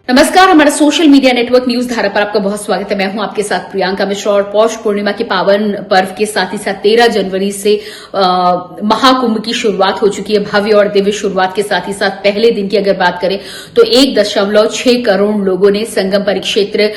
नमस्कार, हमारा social media network news धारा पर आपका बहुत स्वागत है। मैं हूं आपके साथ प्रियंका मिश्रा और पौष पूर्णिमा के पावन पर्व के साथ ही साथ 13 जनवरी से महाकुंभ की शुरुआत हो चुकी है। भव्य और दिव्य शुरुआत के साथ ही साथ पहले दिन की अगर बात करें तो 1.6 करोड़ लोगों ने संगम परिक्षेत्र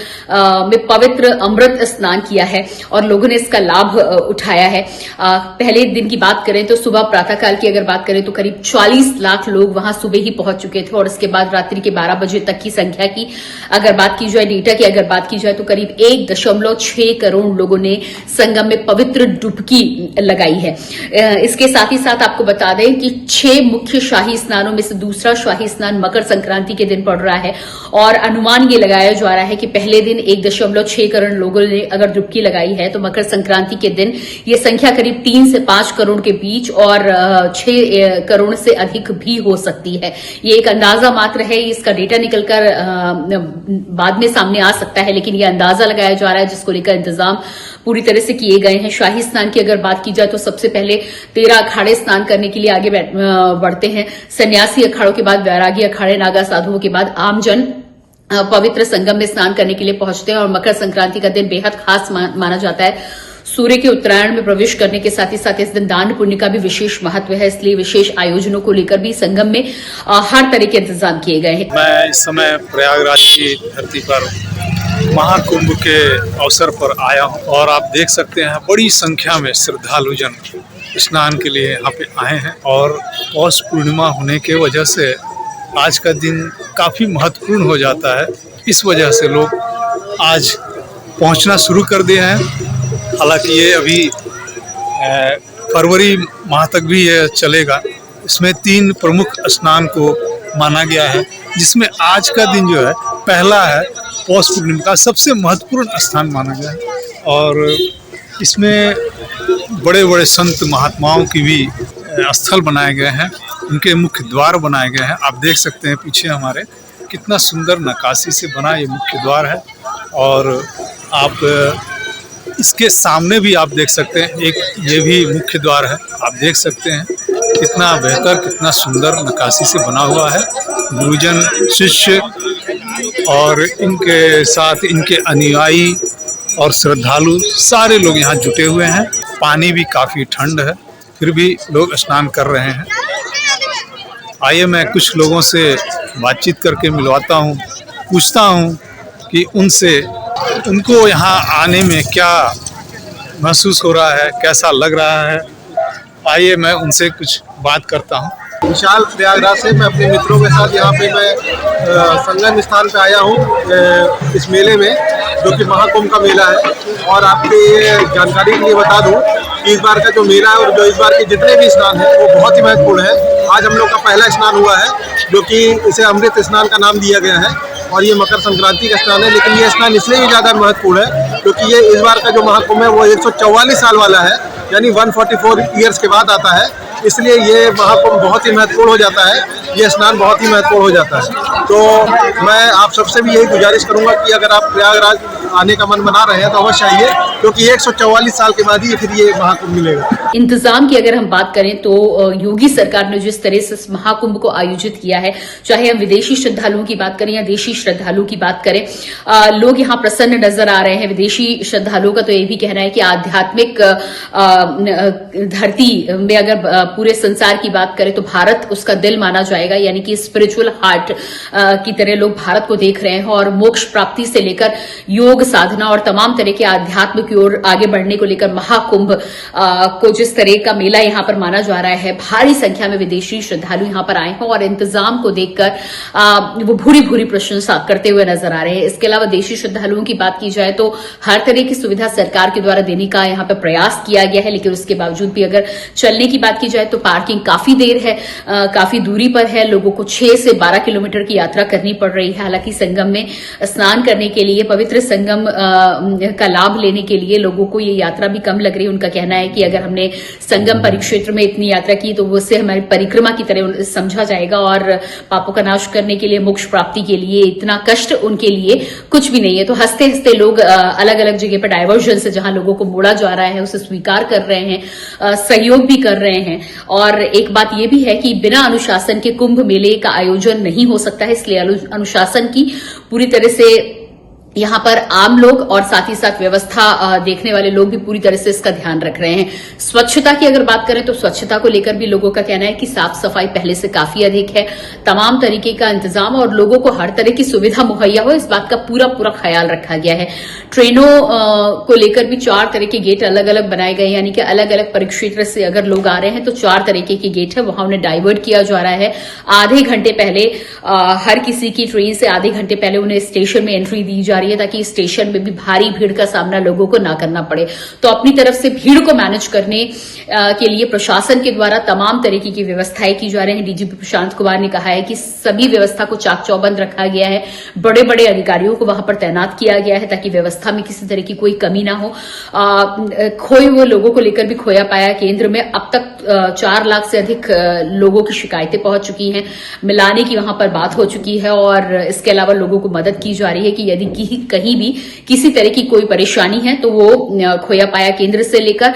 में पवित्र अमृत स्नान किया है और लोगों ने इसका लाभ उठाया है। पहले दिन की बात करें तो सुबह प्रातःकाल की अगर बात करें तो करीब 40 लाख लोग वहां सुबह ही पहुंच चुके थे और इसके बाद रात्रि के 12 बजे तक की संख्या की अगर बात की जाए, डेटा की अगर बात की जाए तो करीब 1.6 करोड़ लोगों ने संगम में पवित्र डुबकी लगाई है। इसके साथ ही साथ आपको बता दें कि 6 मुख्य शाही स्नानों में से दूसरा शाही स्नान मकर संक्रांति के दिन पड़ रहा है और अनुमान ये लगाया जा रहा है कि पहले दिन 1.6 करोड़ लोगों ने अगर डुबकी लगाई है तो मकर संक्रांति के दिन ये संख्या करीब 3 से 5 करोड़ के बीच और 6 करोड़ से अधिक भी हो सकती है। ये एक अंदाजा मात्र है, इसका डेटा निकलकर बाद में सामने आ सकता है, लेकिन यह अंदाजा लगाया जा रहा है जिसको लेकर इंतजाम पूरी तरह से किए गए हैं। शाही स्नान की अगर बात की जाए तो सबसे पहले 13 अखाड़े स्नान करने के लिए आगे बढ़ते हैं। सन्यासी अखाड़ों के बाद वैरागी अखाड़े, नागा साधुओं के बाद आमजन पवित्र संगम में स्नान करने के लिए पहुंचते हैं और मकर संक्रांति का दिन बेहद खास माना जाता है। सूर्य के उत्तरायण में प्रवेश करने के साथ ही साथ इस दिन दान पुण्य का भी विशेष महत्व है, इसलिए विशेष आयोजनों को लेकर भी संगम में हर तरह के इंतजाम किए गए हैं। मैं इस समय प्रयागराज की धरती पर महाकुंभ के अवसर पर आया हूं और आप देख सकते हैं बड़ी संख्या में श्रद्धालुजन स्नान के लिए यहाँ पे आए हैं और पौष पूर्णिमा होने के वजह से आज का दिन काफ़ी महत्वपूर्ण हो जाता है। इस वजह से लोग आज पहुँचना शुरू कर दिए हैं। हालांकि ये अभी फरवरी माह तक भी ये चलेगा। इसमें 3 प्रमुख स्नान को माना गया है, जिसमें आज का दिन जो है पहला है पौष पूर्णिमा का सबसे महत्वपूर्ण स्थान माना गया है और इसमें बड़े बड़े संत महात्माओं की भी स्थल बनाए गए हैं, उनके मुख्य द्वार बनाए गए हैं। आप देख सकते हैं पीछे हमारे कितना सुंदर नक्काशी से बना ये मुख्य द्वार है और आप इसके सामने भी आप देख सकते हैं एक ये भी मुख्य द्वार है। आप देख सकते हैं कितना बेहतर, कितना सुंदर नक्काशी से बना हुआ है। गुरुजन, शिष्य और इनके साथ इनके अनुयायी और श्रद्धालु सारे लोग यहाँ जुटे हुए हैं। पानी भी काफ़ी ठंड है, फिर भी लोग स्नान कर रहे हैं। आइए मैं कुछ लोगों से बातचीत करके मिलवाता हूँ, पूछता हूँ कि उनको यहाँ आने में क्या महसूस हो रहा है, कैसा लग रहा है। आइए मैं उनसे कुछ बात करता हूँ। विशाल प्रयागराज से मैं अपने मित्रों के साथ यहाँ पे मैं संगम स्थान पे आया हूँ इस मेले में, जो कि महाकुंभ का मेला है। और आपके जानकारी के लिए बता दूँ कि इस बार का जो मेला है और जो इस बार के जितने भी स्नान हैं वो बहुत ही महत्वपूर्ण है। आज हम लोग का पहला स्नान हुआ है, जो कि इसे अमृत स्नान का नाम दिया गया है और ये मकर संक्रांति का स्नान है। लेकिन ये स्नान इसलिए भी ज़्यादा महत्वपूर्ण है क्योंकि ये इस बार का जो महाकुंभ है वो 144 साल वाला है, यानी 144 ईयर्स के बाद आता है। इसलिए ये महाकुंभ बहुत ही महत्वपूर्ण हो जाता है, ये स्नान बहुत ही महत्वपूर्ण हो जाता है। तो मैं आप सबसे भी यही गुजारिश करूंगा कि अगर आप प्रयागराज आने का मन बना रहे हैं तो अवश्य आइए, क्योंकि 144 साल के बाद ही फिर ये महाकुंभ मिलेगा। इंतजाम की अगर हम बात करें तो योगी सरकार ने जिस तरह से इस महाकुंभ को आयोजित किया है, चाहे हम विदेशी श्रद्धालुओं की बात करें या देशी श्रद्धालुओं की बात करें, लोग यहाँ प्रसन्न नजर आ रहे हैं। विदेशी श्रद्धालुओं का तो ये भी कहना है कि आध्यात्मिक धरती में अगर पूरे संसार की बात करें तो भारत उसका दिल माना जाएगा, यानी कि स्पिरिचुअल हार्ट की तरह लोग भारत को देख रहे हैं और मोक्ष प्राप्ति से लेकर योग साधना और तमाम तरह के आध्यात्म की ओर आगे बढ़ने को लेकर महाकुंभ को जिस तरह का मेला यहां पर माना जा रहा है, भारी संख्या में विदेशी श्रद्धालु यहां पर आए हैं और इंतजाम को देखकर वो भूरी भूरी प्रशंसा करते हुए नजर आ रहे हैं। इसके अलावा देशी श्रद्धालुओं की बात की जाए तो हर तरह की सुविधा सरकार के द्वारा देने का यहां पर प्रयास किया गया है, लेकिन उसके बावजूद भी अगर चलने की बात की जाए तो पार्किंग काफी देर है, काफी दूरी पर है। लोगों को 6 से 12 किलोमीटर की यात्रा करनी पड़ रही है। हालांकि संगम में स्नान करने के लिए, पवित्र संगम संगम का लाभ लेने के लिए लोगों को ये यात्रा भी कम लग रही है। उनका कहना है कि अगर हमने संगम परिक्षेत्र में इतनी यात्रा की तो वो उससे हमारी परिक्रमा की तरह समझा जाएगा और पापों का नाश करने के लिए, मोक्ष प्राप्ति के लिए इतना कष्ट उनके लिए कुछ भी नहीं है। तो हंसते हंसते लोग अलग अलग जगह पर डायवर्जन से जहां लोगों को मोड़ा जा रहा है उसे स्वीकार कर रहे हैं, सहयोग भी कर रहे हैं। और एक बात यह भी है कि बिना अनुशासन के कुंभ मेले का आयोजन नहीं हो सकता है, इसलिए अनुशासन की पूरी तरह से यहां पर आम लोग और साथ ही साथ व्यवस्था देखने वाले लोग भी पूरी तरह से इसका ध्यान रख रहे हैं। स्वच्छता की अगर बात करें तो स्वच्छता को लेकर भी लोगों का कहना है कि साफ सफाई पहले से काफी अधिक है, तमाम तरीके का इंतजाम और लोगों को हर तरह की सुविधा मुहैया हो, इस बात का पूरा ख्याल रखा गया है। ट्रेनों को लेकर भी 4 तरह के गेट अलग अलग बनाए गए, यानी कि अलग अलग परिक्षेत्र से अगर लोग आ रहे हैं तो 4 तरीके के गेट है, वहां उन्हें डाइवर्ट किया जा रहा है। आधे घंटे पहले हर किसी की ट्रेन से आधे घंटे पहले उन्हें स्टेशन में एंट्री दी जा रही है ताकि स्टेशन में भी भारी भीड़ का सामना लोगों को ना करना पड़े। तो अपनी तरफ से भीड़ को मैनेज करने के लिए प्रशासन के द्वारा तमाम तरीके की व्यवस्थाएं की जा रही हैं। डीजीपी प्रशांत कुमार ने कहा है कि सभी व्यवस्था को चाक चौबंद रखा गया है, बड़े बड़े अधिकारियों को वहां पर तैनात किया गया है ताकि व्यवस्था में किसी तरह की कोई कमी ना हो। खोए हुए लोगों को लेकर भी खोया पाया केंद्र में अब तक 4 लाख से अधिक लोगों की शिकायतें पहुंच चुकी हैं, मिलाने की वहां पर बात हो चुकी है और इसके अलावा लोगों को मदद की जा रही है कि यदि कहीं भी किसी तरह की कोई परेशानी है तो वो खोया पाया केंद्र से लेकर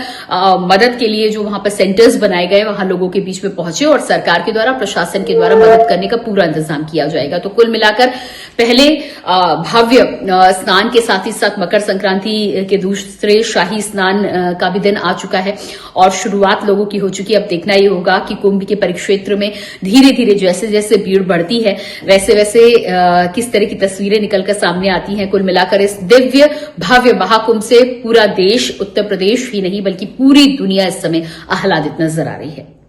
मदद के लिए जो वहां पर सेंटर्स बनाए गए वहां लोगों के बीच में पहुंचे और सरकार के द्वारा, प्रशासन के द्वारा मदद करने का पूरा इंतजाम किया जाएगा। तो कुल मिलाकर पहले भव्य स्नान के साथ ही साथ मकर संक्रांति के दूसरे शाही स्नान का भी दिन आ चुका है और शुरुआत लोगों की हो चुकी है। अब देखना ये होगा कि कुंभ के परिक्षेत्र में धीरे धीरे जैसे जैसे भीड़ बढ़ती है वैसे वैसे किस तरह की तस्वीरें निकलकर सामने आती हैं। कुल मिलाकर इस दिव्य भव्य महाकुंभ से पूरा देश, उत्तर प्रदेश ही नहीं बल्कि पूरी दुनिया इस समय आह्लादित नजर आ रही है।